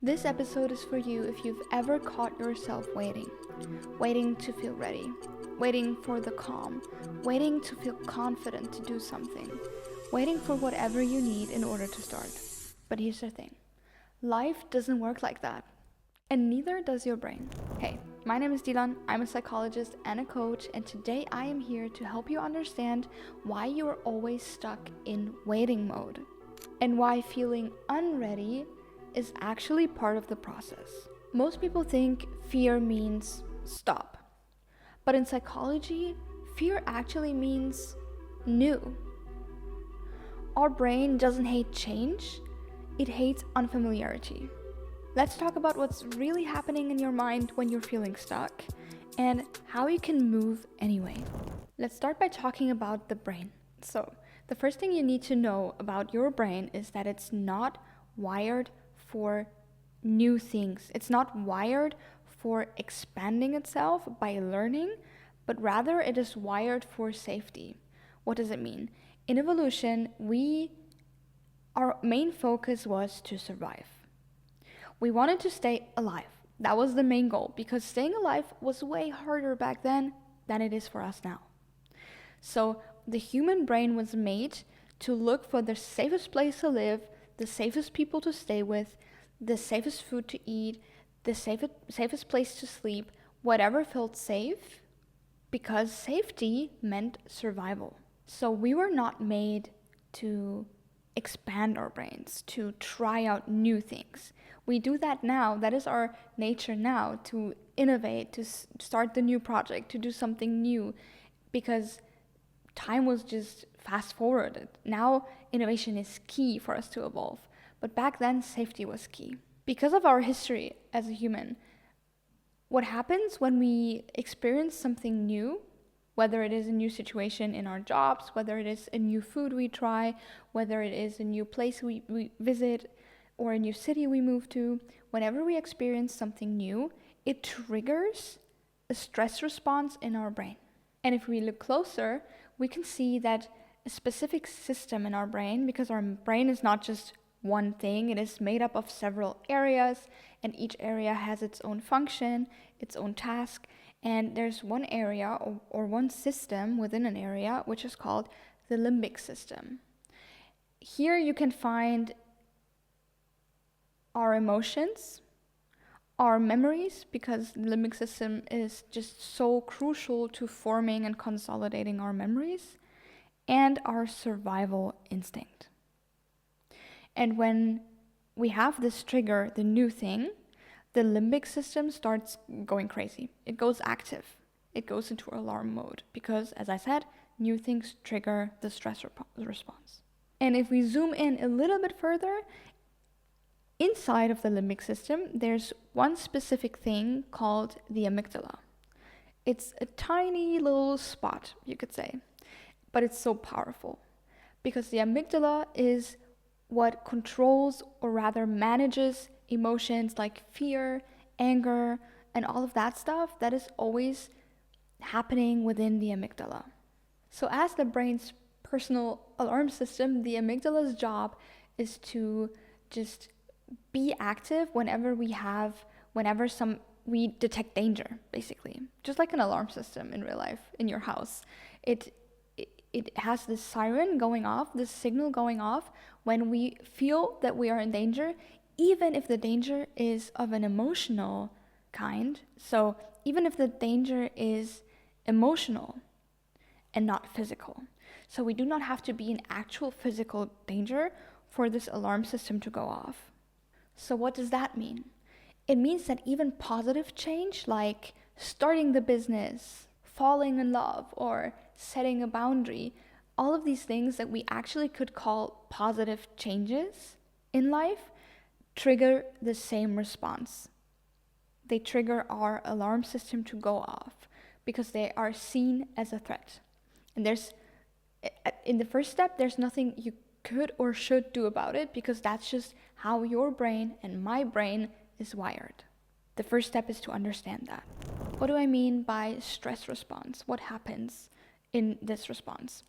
This episode is for you if you've ever caught yourself waiting to feel ready, waiting for the calm, waiting to feel confident to do something, waiting for whatever you need in order to start. But here's the thing, life doesn't work like that, and neither does your brain. Hey, my name is Dilan, I'm a psychologist and a coach, and today I am here to help you understand why you are always stuck in waiting mode, and why feeling unready is actually part of the process. Most people think fear means stop, but in psychology, fear actually means new. Our brain doesn't hate change, it hates unfamiliarity. Let's talk about what's really happening in your mind when you're feeling stuck and how you can move anyway. Let's start by talking about the brain. So, the first thing you need to know about your brain is that it's not wired for new things. It's not wired for expanding itself by learning, but rather it is wired for safety. What does it mean? In evolution, our main focus was to survive. We wanted to stay alive. That was the main goal, because staying alive was way harder back then than it is for us now. So the human brain was made to look for the safest place to live, the safest people to stay with, the safest food to eat, the safest place to sleep, whatever felt safe, because safety meant survival. So we were not made to expand our brains, to try out new things. We do that now. That is our nature now, to innovate, to start the new project, to do something new, because time was just fast forwarded. Now innovation is key for us to evolve. But back then, safety was key. Because of our history as a human, what happens when we experience something new, whether it is a new situation in our jobs, whether it is a new food we try, whether it is a new place we visit, or a new city we move to, whenever we experience something new, it triggers a stress response in our brain. And if we look closer, we can see that a specific system in our brain, because our brain is not just one thing, it is made up of several areas, and each area has its own function, its own task, and there's one area or one system within an area which is called the limbic system. Here you can find our emotions, our memories, because the limbic system is just so crucial to forming and consolidating our memories, and our survival instinct. And when we have this trigger, the new thing, the limbic system starts going crazy. It goes active. It goes into alarm mode because, as I said, new things trigger the stress response. And if we zoom in a little bit further, inside of the limbic system, there's one specific thing called the amygdala. It's a tiny little spot, you could say, but it's so powerful because the amygdala is what controls, or rather manages, emotions like fear, anger, and all of that stuff that is always happening within the amygdala. So as the brain's personal alarm system, the amygdala's job is to just be active whenever we detect danger, basically. Just like an alarm system in real life, in your house. It has this siren going off, this signal going off when we feel that we are in danger, even if the danger is of an emotional kind. So even if the danger is emotional and not physical. So we do not have to be in actual physical danger for this alarm system to go off. So what does that mean? It means that even positive change, like starting the business, falling in love, or setting a boundary, all of these things that we actually could call positive changes in life, trigger the same response. They trigger our alarm system to go off because they are seen as a threat. And in the first step, there's nothing you could or should do about it, because that's just how your brain and my brain is wired. The first step is to understand that. What do I mean by stress response? What happens in this response?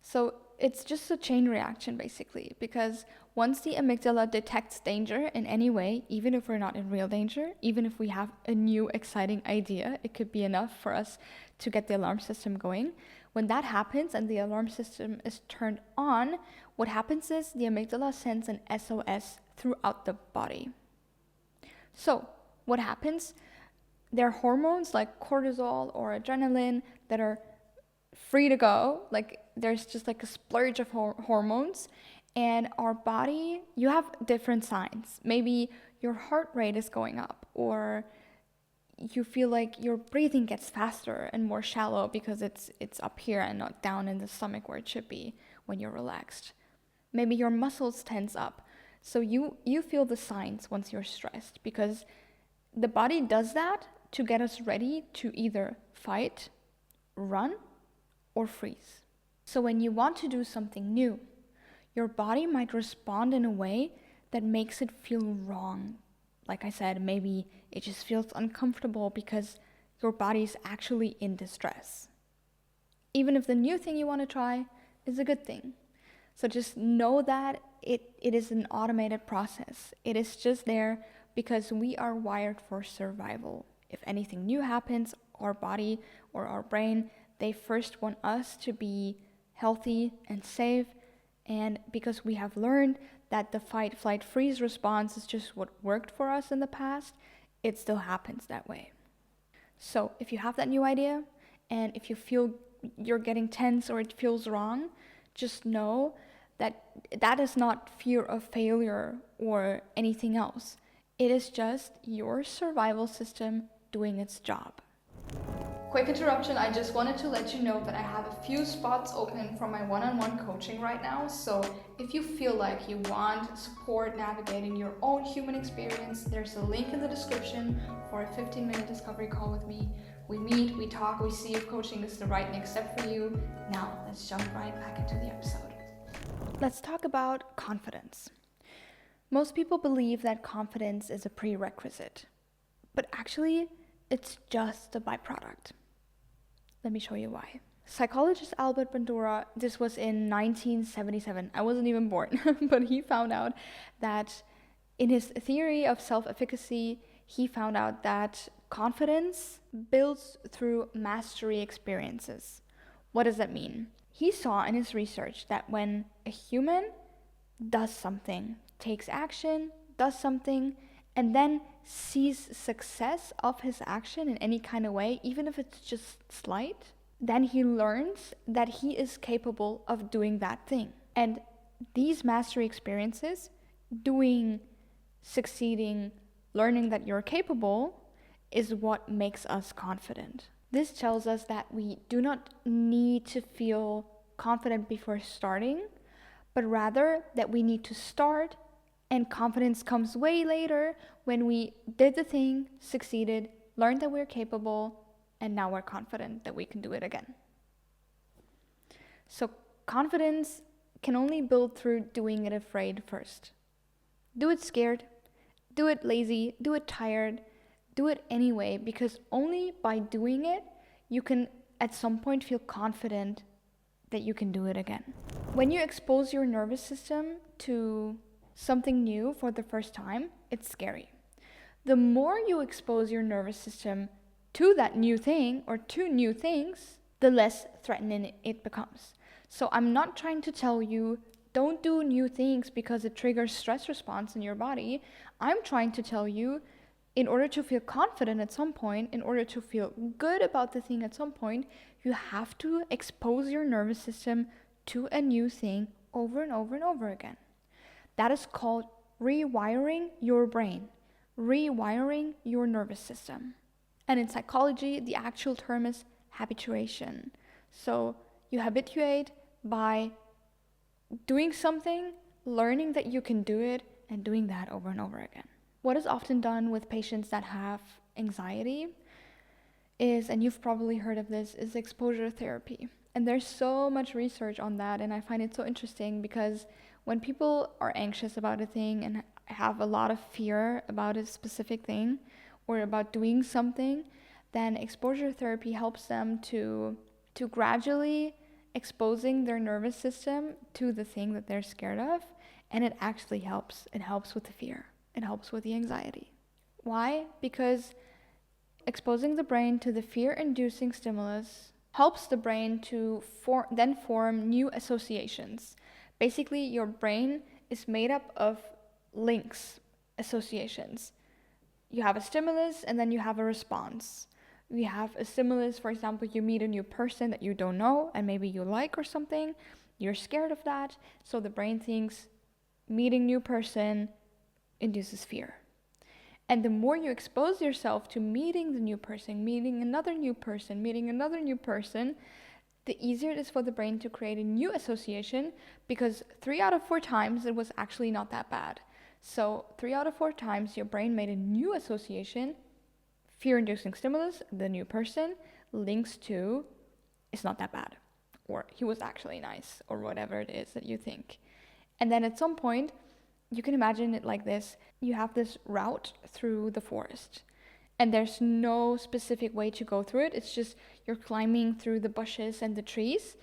So it's just a chain reaction basically, because once the amygdala detects danger in any way, even if we're not in real danger, even if we have a new exciting idea, it could be enough for us to get the alarm system going. When that happens and the alarm system is turned on, what happens is the amygdala sends an SOS throughout the body. So what happens? There are hormones like cortisol or adrenaline that are free to go. Like there's just like a splurge of hormones, and our body, you have different signs. Maybe your heart rate is going up, or you feel like your breathing gets faster and more shallow because it's up here and not down in the stomach where it should be when you're relaxed. Maybe your muscles tense up. So you feel the signs once you're stressed, because the body does that to get us ready to either fight, run, or freeze. So when you want to do something new, your body might respond in a way that makes it feel wrong. Like I said, maybe it just feels uncomfortable because your body's actually in distress. Even if the new thing you want to try is a good thing. So just know that it is an automated process. It is just there because we are wired for survival. If anything new happens, our body or our brain, they first want us to be healthy and safe. And because we have learned that the fight, flight, freeze response is just what worked for us in the past, it still happens that way. So if you have that new idea, and if you feel you're getting tense or it feels wrong, just know that that is not fear of failure or anything else. It is just your survival system doing its job. Quick interruption, I just wanted to let you know that I have a few spots open for my one-on-one coaching right now. So if you feel like you want support navigating your own human experience, there's a link in the description for a 15-minute discovery call with me. We meet, we talk, we see if coaching is the right next step for you. Now, let's jump right back into the episode. Let's talk about confidence. Most people believe that confidence is a prerequisite, but actually, it's just a byproduct. Let me show you why. Psychologist Albert Bandura, this was in 1977. I wasn't even born, but he found out that in his theory of self-efficacy, he found out that confidence builds through mastery experiences. What does that mean? He saw in his research that when a human does something, takes action, does something, and then sees success of his action in any kind of way, even if it's just slight, then he learns that he is capable of doing that thing. And these mastery experiences, doing, succeeding, learning that you're capable, is what makes us confident. This tells us that we do not need to feel confident before starting, but rather that we need to start, and confidence comes way later when we did the thing, succeeded, learned that we're capable, and now we're confident that we can do it again. So confidence can only build through doing it afraid first. Do it scared, do it lazy, do it tired, do it anyway, because only by doing it, you can at some point feel confident that you can do it again. When you expose your nervous system to something new for the first time, it's scary. The more you expose your nervous system to that new thing or to new things, the less threatening it becomes. So I'm not trying to tell you don't do new things because it triggers stress response in your body. I'm trying to tell you, in order to feel confident at some point, in order to feel good about the thing at some point, you have to expose your nervous system to a new thing over and over and over again. That is called rewiring your brain, rewiring your nervous system. And in psychology, the actual term is habituation. So you habituate by doing something, learning that you can do it, and doing that over and over again. What is often done with patients that have anxiety is, and you've probably heard of this, is exposure therapy. And there's so much research on that, and I find it so interesting because when people are anxious about a thing and have a lot of fear about a specific thing or about doing something, then exposure therapy helps them to gradually exposing their nervous system to the thing that they're scared of, and it actually helps. It helps with the fear. It helps with the anxiety. Why? Because exposing the brain to the fear-inducing stimulus helps the brain to then form new associations. Basically, your brain is made up of links, associations. You have a stimulus and then you have a response. You have a stimulus, for example, you meet a new person that you don't know and maybe you like or something. You're scared of that, so the brain thinks meeting new person induces fear. And the more you expose yourself to meeting the new person, meeting another new person, the easier it is for the brain to create a new association, because 3 out of 4 times it was actually not that bad. So 3 out of 4 times your brain made a new association, fear-inducing stimulus, the new person, links to, it's not that bad, or he was actually nice, or whatever it is that you think. And then at some point, you can imagine it like this. You have this route through the forest, and there's no specific way to go through it. It's just you're climbing through the bushes and the trees.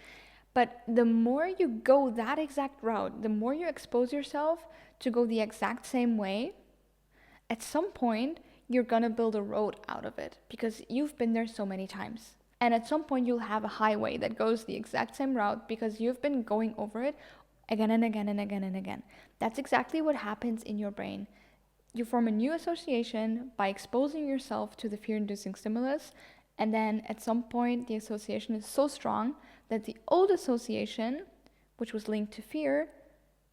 But the more you go that exact route, the more you expose yourself to go the exact same way, at some point, you're gonna build a road out of it because you've been there so many times. And at some point, you'll have a highway that goes the exact same route because you've been going over it again and again and again and again. That's exactly what happens in your brain. You form a new association by exposing yourself to the fear-inducing stimulus, and then at some point the association is so strong that the old association, which was linked to fear,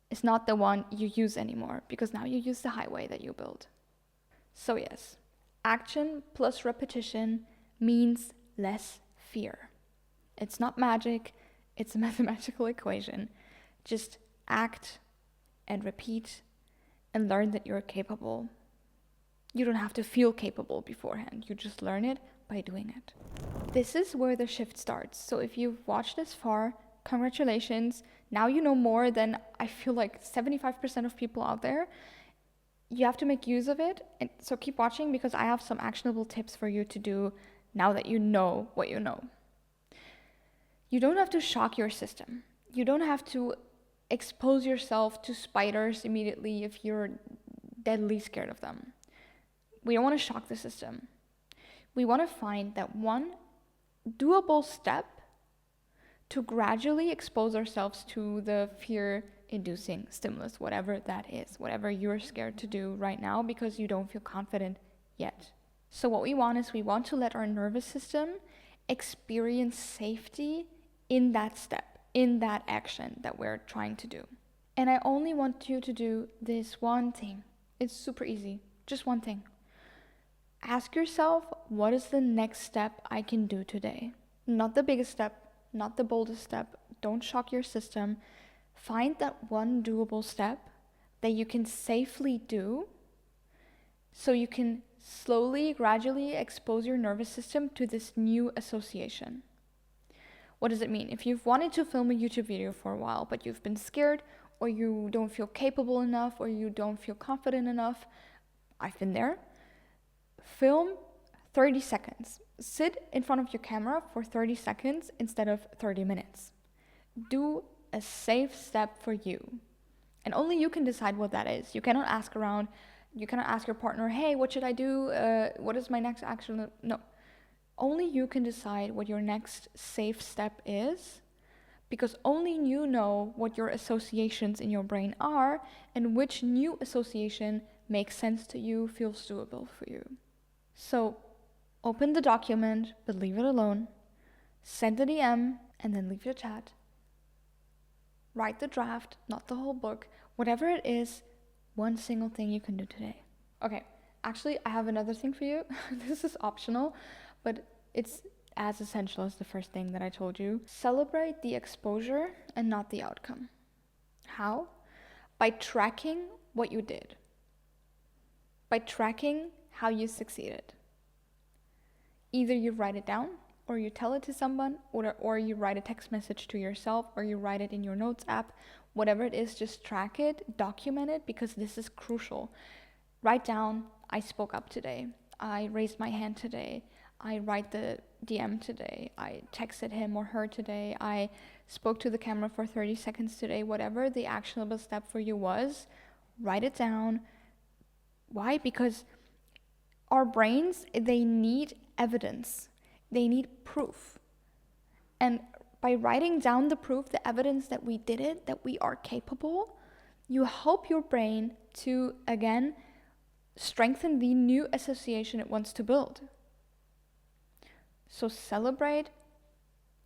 is not the one you use anymore, because now you use the highway that you build. So yes, action plus repetition means less fear. It's not magic, it's a mathematical equation. Just act and repeat and learn that you're capable. You don't have to feel capable beforehand. You just learn it by doing it. This is where the shift starts. So if you've watched this far, congratulations. Now you know more than I feel like 75% of people out there. You have to make use of it. And so keep watching, because I have some actionable tips for you to do now that you know what you know. You don't have to shock your system. You don't have to expose yourself to spiders immediately if you're deadly scared of them. We don't want to shock the system. We want to find that one doable step to gradually expose ourselves to the fear-inducing stimulus, whatever that is, whatever you're scared to do right now because you don't feel confident yet. So what we want is we want to let our nervous system experience safety in that step, in that action that we're trying to do. And I only want you to do this one thing. It's super easy. Just one thing. Ask yourself, what is the next step I can do today? Not the biggest step, not the boldest step. Don't shock your system. Find that one doable step that you can safely do so you can slowly, gradually expose your nervous system to this new association. What does it mean? If you've wanted to film a YouTube video for a while, but you've been scared, or you don't feel capable enough, or you don't feel confident enough, I've been there. Film 30 seconds. Sit in front of your camera for 30 seconds instead of 30 minutes. Do a safe step for you. And only you can decide what that is. You cannot ask around. You cannot ask your partner, hey, what should I do? What is my next action? No. Only you can decide what your next safe step is, because only you know what your associations in your brain are and which new association makes sense to you, feels doable for you. So open the document, but leave it alone. Send a DM and then leave your chat. Write the draft, not the whole book. Whatever it is, one single thing you can do today. Okay, actually, I have another thing for you. This is optional, but it's as essential as the first thing that I told you. Celebrate the exposure and not the outcome. How? By tracking what you did. By tracking how you succeeded. Either you write it down, or you tell it to someone, or you write a text message to yourself, or you write it in your notes app. Whatever it is, just track it, document it, because this is crucial. Write down, I spoke up today. I raised my hand today. I write the DM today, I texted him or her today, I spoke to the camera for 30 seconds today, whatever the actionable step for you was, write it down. Why? Because our brains, they need evidence. They need proof. And by writing down the proof, the evidence that we did it, that we are capable, you help your brain to, again, strengthen the new association it wants to build. So celebrate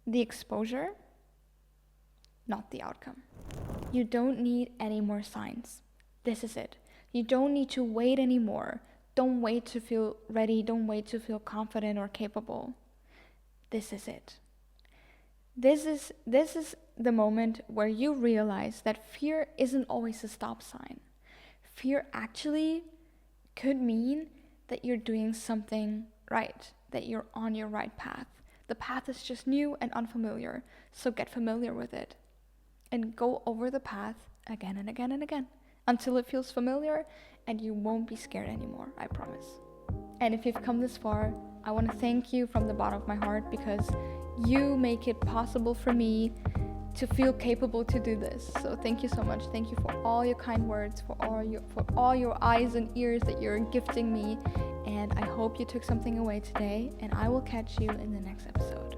the exposure, not the outcome. You don't need any more signs. This is it. You don't need to wait anymore. Don't wait to feel ready. Don't wait to feel confident or capable. This is it. This is the moment where you realize that fear isn't always a stop sign. Fear actually could mean that you're doing something right, that you're on your right path. The path is just new and unfamiliar, so get familiar with it. And go over the path again and again and again, until it feels familiar and you won't be scared anymore, I promise. And if you've come this far, I want to thank you from the bottom of my heart, because you make it possible for me to feel capable to do this. So thank you so much. Thank you for all your kind words, for all your eyes and ears that you're gifting me. And I hope you took something away today, and I will catch you in the next episode.